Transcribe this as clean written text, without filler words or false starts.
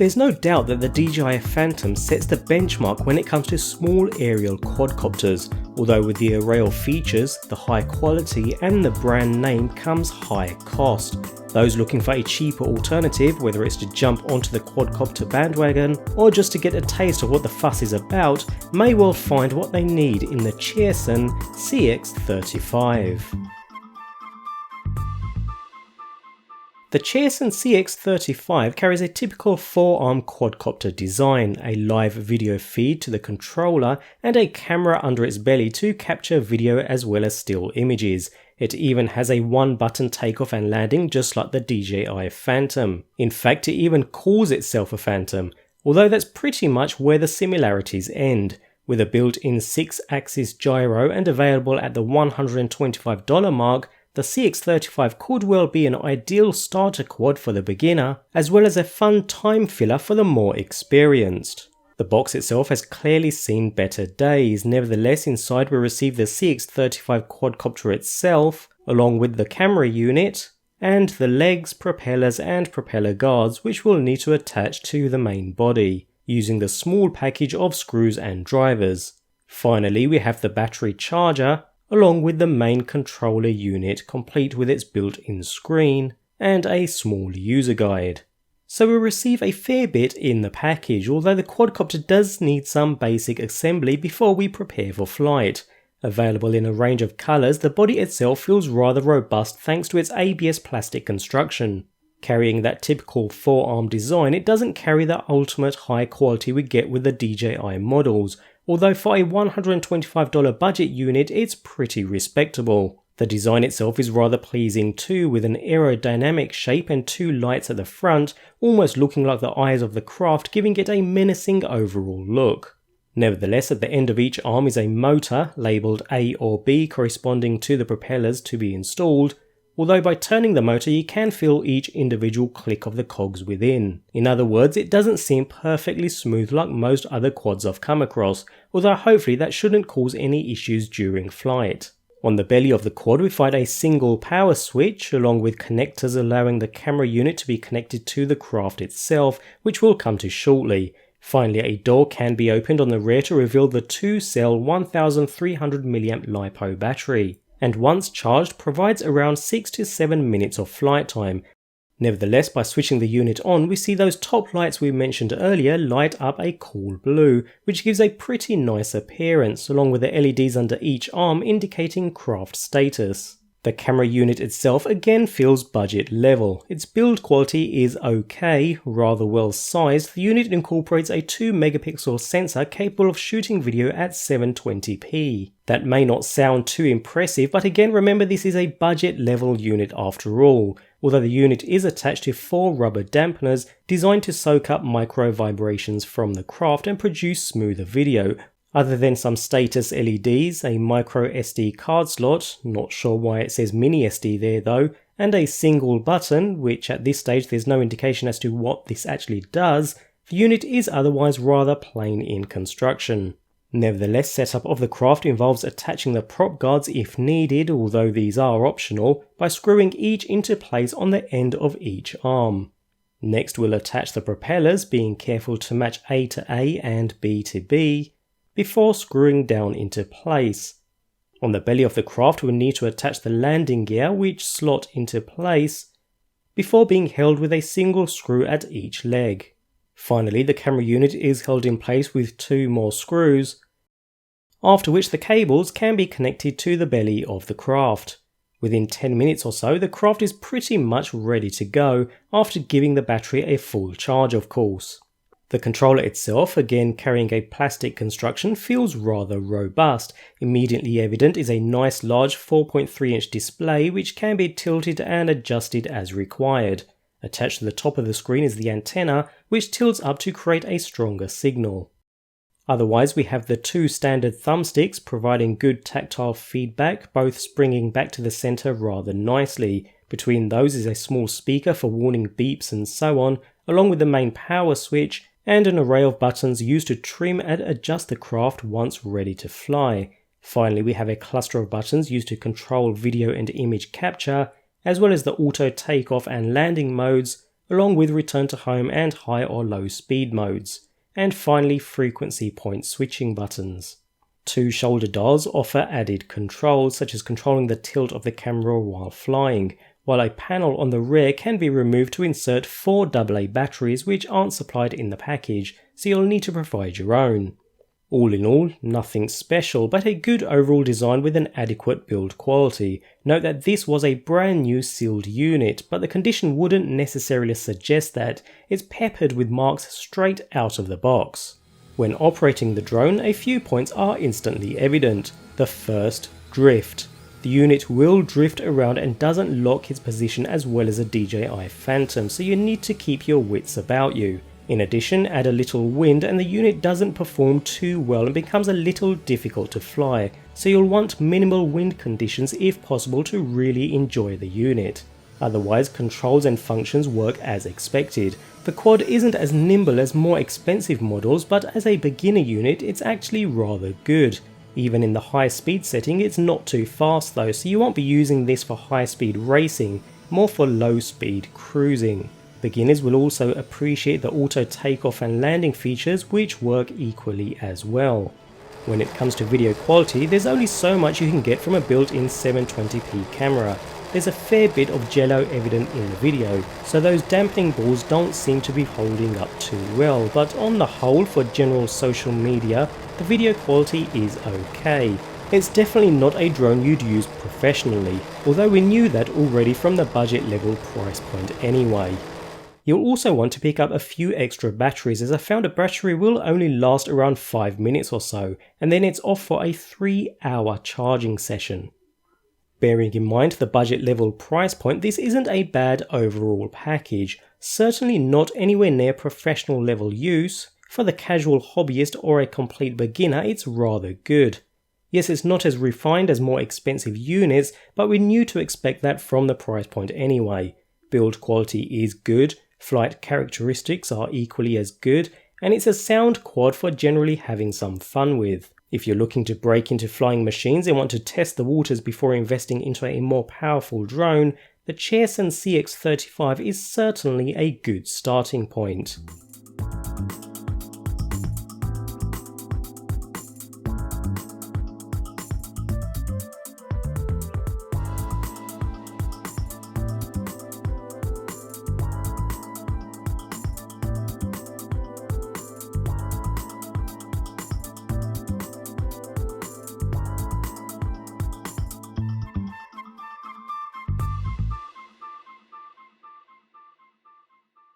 There's no doubt that the DJI Phantom sets the benchmark when it comes to small aerial quadcopters, although with the array of features, the high quality and the brand name comes high cost. Those looking for a cheaper alternative, whether it's to jump onto the quadcopter bandwagon or just to get a taste of what the fuss is about, may well find what they need in the Cheerson CX-35. The Cheerson CX-35 carries a typical 4-arm quadcopter design, a live video feed to the controller and a camera under its belly to capture video as well as still images. It even has a 1-button takeoff and landing just like the DJI Phantom. In fact, it even calls itself a Phantom, although that's pretty much where the similarities end. With a built-in 6-axis gyro and available at the $125 mark, the CX-35 could well be an ideal starter quad for the beginner, as well as a fun time filler for the more experienced. The box itself has clearly seen better days. Nevertheless, inside we receive the CX-35 quadcopter itself, along with the camera unit, and the legs, propellers and propeller guards which we'll need to attach to the main body, using the small package of screws and drivers. Finally, we have the battery charger, along with the main controller unit complete with its built-in screen and a small user guide. So we receive a fair bit in the package, although the quadcopter does need some basic assembly before we prepare for flight. Available in a range of colours, the body itself feels rather robust thanks to its ABS plastic construction. Carrying that typical 4-arm design, it doesn't carry the ultimate high quality we get with the DJI models, although for a $125 budget unit it's pretty respectable. The design itself is rather pleasing too, with an aerodynamic shape and 2 lights at the front, almost looking like the eyes of the craft, giving it a menacing overall look. Nevertheless, at the end of each arm is a motor, labelled A or B corresponding to the propellers to be installed, although by turning the motor you can feel each individual click of the cogs within. In other words, it doesn't seem perfectly smooth like most other quads I've come across, although hopefully that shouldn't cause any issues during flight. On the belly of the quad we find a single power switch, along with connectors allowing the camera unit to be connected to the craft itself, which we'll come to shortly. Finally, a door can be opened on the rear to reveal the 2-cell 1300 mAh LiPo battery, and once charged provides around 6 to 7 minutes of flight time. Nevertheless, by switching the unit on, we see those top lights we mentioned earlier light up a cool blue, which gives a pretty nice appearance, along with the LEDs under each arm indicating craft status. The camera unit itself again feels budget level. Its build quality is okay, rather well sized. The unit incorporates a 2 megapixel sensor capable of shooting video at 720p. That may not sound too impressive, but again remember this is a budget level unit after all, although the unit is attached to 4 rubber dampeners designed to soak up micro vibrations from the craft and produce smoother video. Other than some status LEDs, a micro SD card slot, not sure why it says mini SD there though, and a single button, which at this stage there's no indication as to what this actually does, the unit is otherwise rather plain in construction. Nevertheless, setup of the craft involves attaching the prop guards if needed, although these are optional, by screwing each into place on the end of each arm. Next we'll attach the propellers, being careful to match A to A and B to B, before screwing down into place. On the belly of the craft we'll need to attach the landing gear, which slot into place, before being held with a single screw at each leg. Finally, the camera unit is held in place with 2 more screws, after which the cables can be connected to the belly of the craft. Within 10 minutes or so, the craft is pretty much ready to go, after giving the battery a full charge of course. The controller itself, again carrying a plastic construction, feels rather robust. Immediately evident is a nice large 4.3-inch display which can be tilted and adjusted as required. Attached to the top of the screen is the antenna, which tilts up to create a stronger signal. Otherwise we have the 2 standard thumbsticks providing good tactile feedback, both springing back to the center rather nicely. Between those is a small speaker for warning beeps and so on, along with the main power switch, and an array of buttons used to trim and adjust the craft once ready to fly. Finally, we have a cluster of buttons used to control video and image capture, as well as the auto takeoff and landing modes, along with return to home and high or low speed modes. And finally, frequency point switching buttons. Two shoulder dials offer added controls, such as controlling the tilt of the camera while flying, while a panel on the rear can be removed to insert 4 AA batteries which aren't supplied in the package, so you'll need to provide your own. All in all, nothing special, but a good overall design with an adequate build quality. Note that this was a brand new sealed unit, but the condition wouldn't necessarily suggest that. It's peppered with marks straight out of the box. When operating the drone, a few points are instantly evident. The first, drift. The unit will drift around and doesn't lock its position as well as a DJI Phantom, so you need to keep your wits about you. In addition, add a little wind and the unit doesn't perform too well and becomes a little difficult to fly, so you'll want minimal wind conditions if possible to really enjoy the unit. Otherwise, controls and functions work as expected. The quad isn't as nimble as more expensive models, but as a beginner unit it's actually rather good. Even in the high speed setting it's not too fast though, so you won't be using this for high speed racing, more for low speed cruising. Beginners will also appreciate the auto takeoff and landing features, which work equally as well. When it comes to video quality, there's only so much you can get from a built-in 720p camera. There's a fair bit of jello evident in the video, so those dampening balls don't seem to be holding up too well, but on the whole, for general social media, the video quality is okay. It's definitely not a drone you'd use professionally, although we knew that already from the budget level price point anyway. You'll also want to pick up a few extra batteries, as I found a battery will only last around 5 minutes or so, and then it's off for a 3-hour charging session. Bearing in mind the budget level price point, this isn't a bad overall package, certainly not anywhere near professional level use. For the casual hobbyist or a complete beginner, it's rather good. Yes, it's not as refined as more expensive units, but we knew to expect that from the price point anyway. Build quality is good, flight characteristics are equally as good, and it's a sound quad for generally having some fun with. If you're looking to break into flying machines and want to test the waters before investing into a more powerful drone, the Cheerson CX-35 is certainly a good starting point.